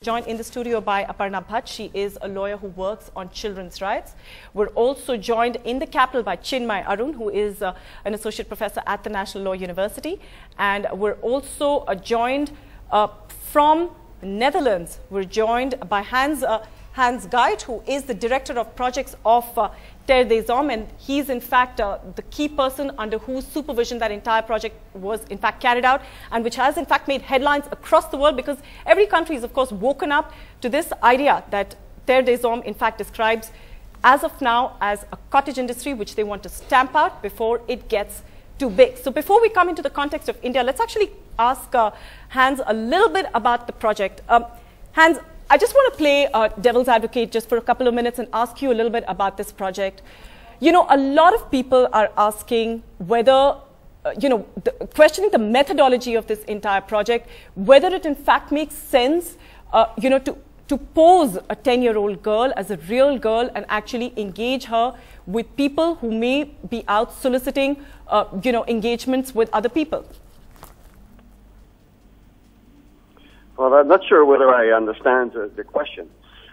Joined in the studio by Aparna Bhatt. She is a lawyer who works on children's rights. We're also joined in the capital by Chinmay Arun, who is an associate professor at the National Law University. And we're also joined from Netherlands. We're joined by Hans Geit, who is the director of projects of Terre des Hommes, and he's in fact the key person under whose supervision that entire project was in fact carried out, and which has in fact made headlines across the world, because every country is of course woken up to this idea that Terre des Hommes in fact describes as of now as a cottage industry which they want to stamp out before it gets too big. So before we come into the context of India, let's actually ask Hans a little bit about the project. Hans, I just want to play devil's advocate just for a couple of minutes and ask you a little bit about this project. You know, a lot of people are asking whether, questioning the methodology of this entire project, whether it in fact makes sense, to pose a 10-year-old girl as a real girl and actually engage her with people who may be out soliciting, engagements with other people. Well, I'm not sure whether I understand the question,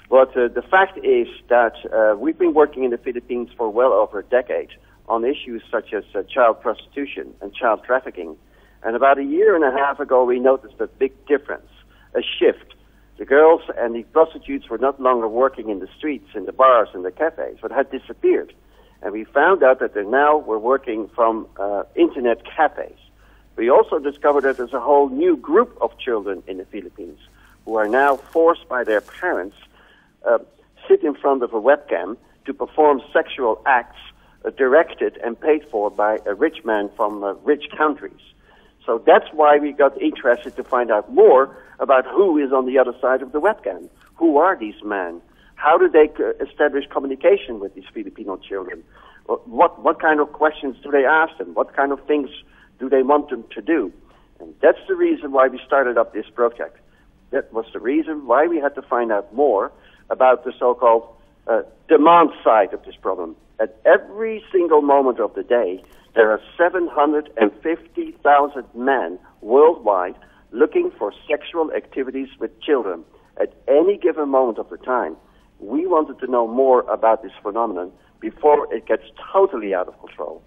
but the fact is that we've been working in the Philippines for well over a decade on issues such as child prostitution and child trafficking. And about a year and a half ago, we noticed a big difference, a shift. The girls and the prostitutes were not longer working in the streets, in the bars, and the cafes, but had disappeared. And we found out that they now were working from internet cafes. We also discovered that there's a whole new group of children in the Philippines who are now forced by their parents sit in front of a webcam to perform sexual acts directed and paid for by a rich man from rich countries. So that's why we got interested to find out more about who is on the other side of the webcam. Who are these men? How do they establish communication with these Filipino children? What kind of questions do they ask them? What kind of things do they want them to do? And that's the reason why we started up this project. That was the reason why we had to find out more about the so-called demand side of this problem. At every single moment of the day, there are 750,000 men worldwide looking for sexual activities with children at any given moment of the time. We wanted to know more about this phenomenon before it gets totally out of control.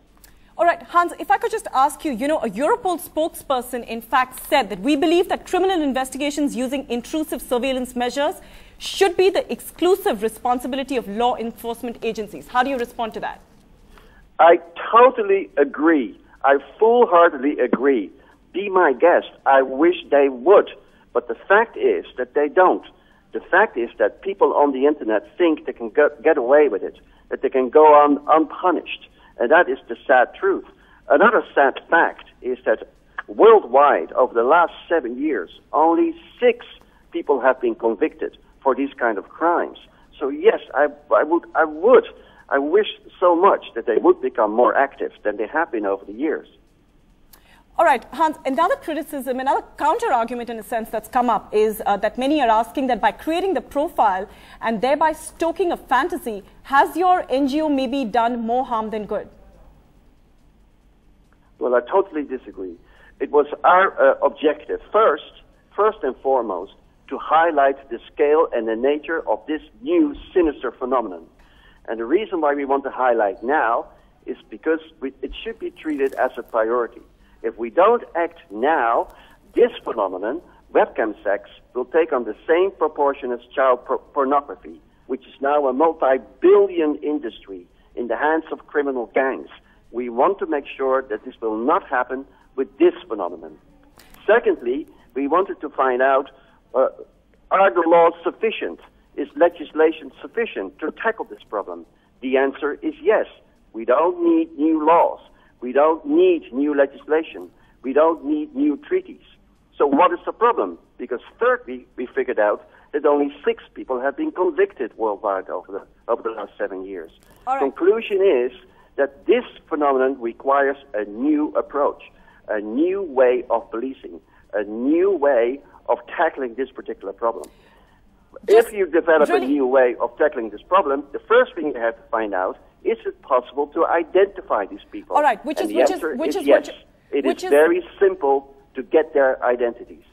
All right, Hans, if I could just ask you, a Europol spokesperson in fact said that we believe that criminal investigations using intrusive surveillance measures should be the exclusive responsibility of law enforcement agencies. How do you respond to that? I totally agree. I full-heartedly agree. Be my guest. I wish they would. But the fact is that they don't. The fact is that people on the internet think they can get away with it, that they can go on unpunished. And that is the sad truth. Another sad fact is that worldwide, over the last 7 years, only 6 people have been convicted for these kind of crimes. So yes, I wish so much that they would become more active than they have been over the years. All right, Hans, another criticism, another counter-argument in a sense that's come up is that many are asking that by creating the profile and thereby stoking a fantasy, has your NGO maybe done more harm than good? Well, I totally disagree. It was our objective, first and foremost, to highlight the scale and the nature of this new sinister phenomenon. And the reason why we want to highlight now is because it should be treated as a priority. If we don't act now, this phenomenon, webcam sex, will take on the same proportion as child pornography, which is now a multi-billion industry in the hands of criminal gangs. We want to make sure that this will not happen with this phenomenon. Secondly, we wanted to find out, are the laws sufficient? Is legislation sufficient to tackle this problem? The answer is yes. We don't need new laws. We don't need new legislation. We don't need new treaties. So what is the problem? Because thirdly, we figured out that only 6 people have been convicted worldwide over the last 7 years. All right. Conclusion is that this phenomenon requires a new approach, a new way of policing, a new way of tackling this particular problem. If you develop a new way of tackling this problem, the first thing you have to find out, is it possible to identify these people? All right, It is very simple to get their identities.